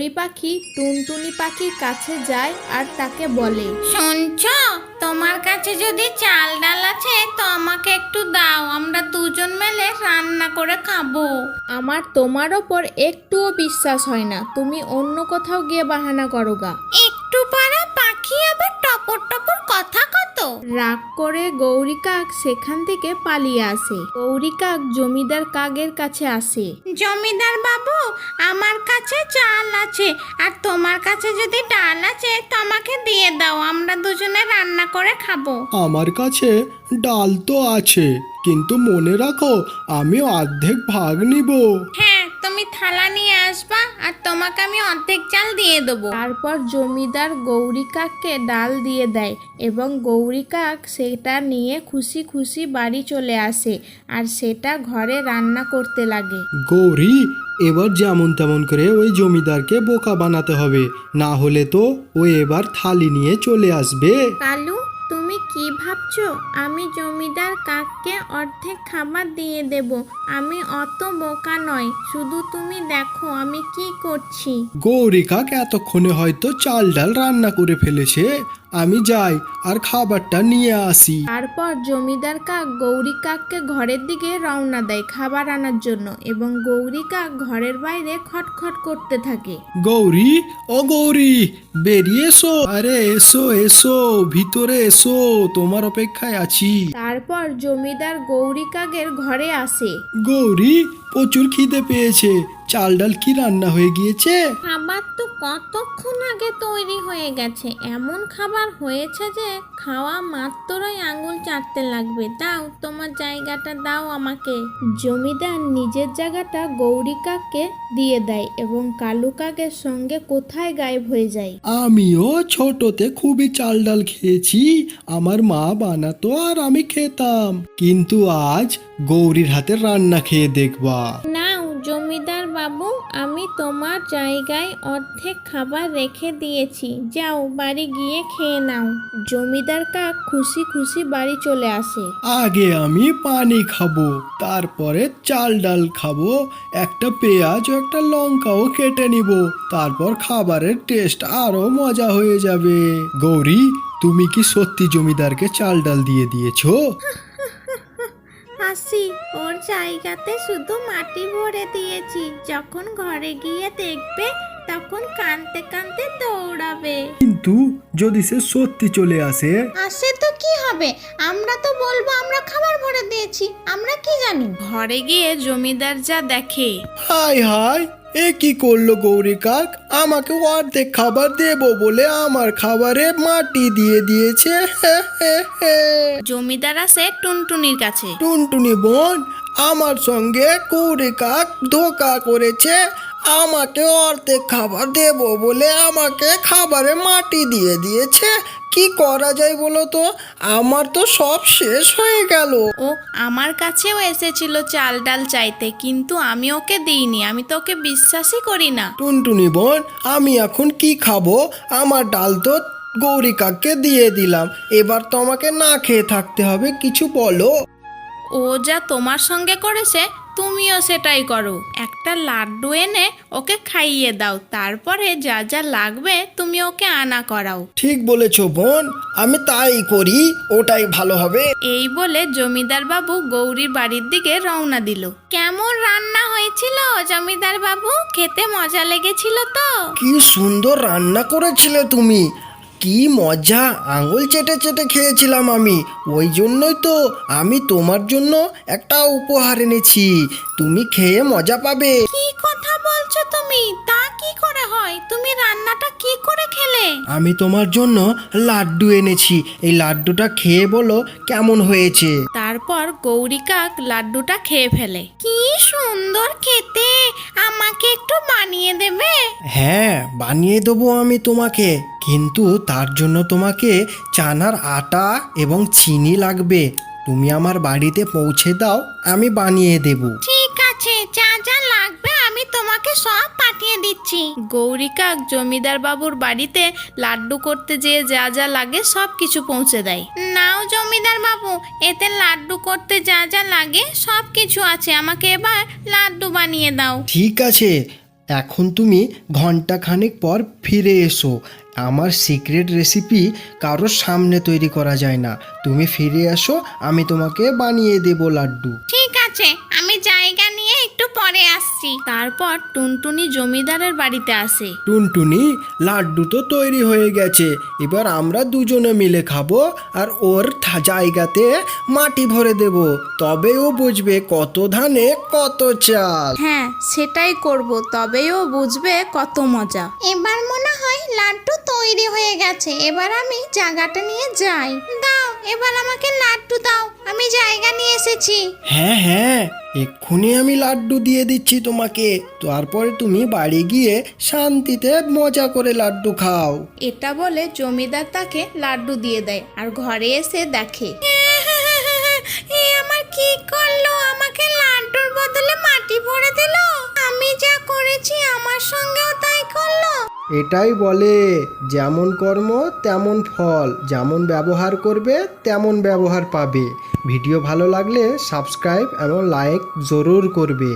গৌরী পাখি টুনটুনি পাখির কাছে যায় আর তাকে বলে, শুনছ, তোমার কাছে যদি চাল ডাল আছে তো আমাকে একটু দাও, আমরা দুজন মিলে রান্না করে খাবো। আমার তোমার ওপর একটুও বিশ্বাস হয় না, তুমি অন্য কোথাও গিয়ে বাহানা করো গা। একটু পারা পাখি আবার টপর টপর কথা কত। রাগ করে গৌরী কাক সেখান থেকে পালিয়ে আসে। গৌরী কাক জমিদার কাকের কাছে আসে। জমিদার বাবু, আমার কাছে চাল আছে আর তোমার কাছে যদি ডাল আছে তো আমাকে দিয়ে দাও, আমরা দুজনে রান্না করে খাবো। আমার কাছে ডাল তো আছে, কিন্তু মনে রাখো আমি অর্ধেক ভাগ নিব। হ্যাঁ, তুমি থালা নিয়ে আসবা আর তোমাকে আমি অর্ধেক চাল দিয়ে দেবো। তারপর জমিদার গৌরী কাককে ডাল দিয়ে দেয় এবং গৌরী কাক সেটা নিয়ে খুশি খুশি বাড়ি চলে আসে আর সেটা ঘরে রান্না করতে লাগে। গৌরী, এবার যেমন তেমন করে ওই জমিদারকে বোকা বানাতে হবে, না হলে তো ও এবার থালি নিয়ে চলে আসবে। কালু, তুমি কি ভাবছো আমি জমিদার কাককে অর্ধেক খাবার দিয়ে দেব? আমি অত বোকা নয়, শুধু তুমি দেখো আমি কি করছি। গৌরী কাক এতক্ষণে হয়তো চাল ডাল রান্না করে ফেলেছে, আমি যাই আর খাবারটা নিয়ে আসি। তারপর জমিদার কাক গৌরী কাককে ঘরের দিকে রওনা দেয় খাবার আনার জন্য এবং গৌরী কাক ঘরের বাইরে খটখট করতে থাকে। গৌরী, ও গৌরী, বেরিয়ে এসো, আরে এসো এসো, ভিতরে এসো, তোমার অপেক্ষায় আছি। তারপর জমিদার গৌরী কাকের ঘরে আসে। গৌরী, প্রচুর খিদে পেয়েছে, চাল ডাল কি রান্না হয়ে গিয়েছে? খাবার তো কতক্ষণ আগে তৈরি হয়ে গেছে, এমন খাবার হয়েছে যে খাওয়া মাত্রই আঙুল চাটতে লাগবে। দাও তোমার জায়গাটা দাও আমাকে। জমিদার নিজের জায়গাটা গৌরী কাককে দিয়ে দেয় এবং কালু কাকের সঙ্গে কোথায় গায়েব হয়ে যায়। আমিও ছোটতে খুবই চাল ডাল খেয়েছি, আমার মা বানাতো আর আমি খেতাম, কিন্তু আজ গৌরীর হাতে রান্না খেয়ে দেখবা। নাও জমিদার বাবু, আমি তোমার জায়গায় অর্ধেক খাবার রেখে দিয়েছি, যাও বাড়ি গিয়ে খেয়ে নাও। জমিদার কাক খুশি খুশি বাড়ি চলে আসে। আগে আমি পানি খাবো, তারপরে চাল ডাল খাবো, একটা পেঁয়াজ ও একটা লঙ্কাও কেটে নিব, তারপর খাবারের টেস্ট আরো মজা হয়ে যাবে। গৌরী, তুমি কি সত্যি জমিদারকে চাল ডাল দিয়ে দিয়েছো? হাসি, ওর জায়গাতে শুধু মাটি ভরে দিয়েছি, যখন ঘরে গিয়ে দেখবে তখন কাঁদতে কাঁদতে দৌড়াবে। কিন্তু যদি সে সত্যি চলে আসে? আসে তো কি হবে, আমরা তো বলবো আমরা খাবার ভরে দিয়েছি, আমরা কি জানি। ঘরে গিয়ে জমিদার যা দেখে, হাই হাই, এ কি করলো গৌরী কাক, আমাকে অর্ধেক খাবার দেবো বলে আমার খাবারে মাটি দিয়ে দিয়েছে। জমিদার আসে টুনটুনির কাছে। টুনটুনি বোন, আমার সঙ্গে গৌরী কাক ধোঁকা করেছে, আমাকে অর্ধেক খাবার দেবো বলে আমাকে খাবারে মাটি দিয়ে দিয়েছে, কি করা যায় বলো তো, আমার তো সব শেষ হয়ে গেল। ও আমার কাছেও এসেছিল চাল ডাল চাইতে, কিন্তু আমি ওকে দিইনি, আমি তো ওকে বিশ্বাসই করি না। টুনটুনি বোন, আমি এখন কি খাবো, আমার ডাল তো গৌরী কাককে দিয়ে দিলাম, এবার তো আমাকে না খেয়ে থাকতে হবে, কিছু বলো। ও যা তোমার সঙ্গে করেছে তুমিও সেটাই করো, একটা লাড্ডু এনে ওকে খাইয়ে দাও, তারপরে যা যা লাগবে তুমি ওকে আনা করাও। ঠিক বলেছ বোন, আমি তাই করি, ওটাই ভালো হবে। এই বলে জমিদার বাবু গৌরীর বাড়ির দিকে রওনা দিল। কেমন রান্না হয়েছিল জমিদার বাবু? খেতে মজা লেগেছিল তো? কি সুন্দর রান্না করেছিলে তুমি, কি মজা, আঙুল চেটে চেটে খেয়েছিলাম আমি, ওই জন্যই তো আমি তোমার জন্য একটা উপহার এনেছি, তুমি খেয়ে মজা পাবে। কি কথা বলছো তুমি? তা কি করে হয়? তুমি রান্নাটা কি করে খেলে? আমি তোমার জন্য লাড্ডু এনেছি, এই লাড্ডুটা খেয়ে বলো কেমন হয়েছে। তারপর গৌরী কাক লাড্ডুটা খেয়ে ফেলে। কি সুন্দর খেতে, আমাকে একটু বানিয়ে দেবে? হ্যাঁ, বানিয়ে দেবো আমি তোমাকে, কিন্তু তার জন্য তোমাকে চানার আটা এবং চিনি লাগবে, তুমি আমার বাড়িতে পৌঁছে দাও, আমি বানিয়ে দেব। ঠিক আছে, যা যা লাগবে আমি তোমাকে সব পাঠিয়ে দিচ্ছি। গৌরী কাক জমিদার বাবুর বাড়িতে লাড্ডু করতে যেয়ে যা যা লাগে সব কিছু পৌঁছে দেয়। নাও জমিদার বাবু, এতে লাড্ডু করতে যা যা লাগে সব কিছু আছে, আমাকে এবার লাড্ডু বানিয়ে দাও। ঠিক আছে, এখন তুমি ঘন্টাখানেক পর ফিরে এসো। আমার সিক্রেট রেসিপি কারোর সামনে তৈরি করা যায় না। তুমি ফিরে আসো, আমি তোমাকে বানিয়ে দেবো লাড্ডু। ঠিক আছে, আমি জায়গা নিয়ে একটু পরে আসছি। তারপর টুনটুনি জমিদারের বাড়িতে আসে। টুনটুনি, লাড্ডু তো তৈরি হয়ে গেছে, এবার আমরা দুজনে মিলে খাবো আর ওর জায়গাতে মাটি ভরে দেব, তবে ও বুঝবে কত ধানে কত চাল। হ্যাঁ, সেটাই করব, তবেই ও বুঝবে কত মজা। এবার মনে হয় লাড্ডু তৈরি হয়ে গেছে। এবার আমি জায়গাটা নিয়ে যাই। দাও, এবার আমাকে লাড্ডু দাও, আমি জায়গা নিয়ে এসেছি। হ্যাঁ হ্যাঁ, এক্ষুনি আমি লাড্ডু দিয়ে দিচ্ছি তোমাকে। তারপরে তুমি বাড়ি গিয়ে শান্তিতে মজা করে লাড্ডু খাও। এটা বলে জমিদার তাকে লাড্ডু দিয়ে দেয় আর ঘরে এসে দেখে এ আমার কি করলো? আমাকে লাড্ডুর বদলে মাটি ভরে দিল। আমি যা করেছি আমার সঙ্গেও তাই করলো। এটাই বলে, যেমন কর্ম তেমন ফল, যেমন ব্যবহার করবে তেমন ব্যবহার পাবে। ভিডিও ভালো লাগলে সাবস্ক্রাইব এবং লাইক জরুর করবে।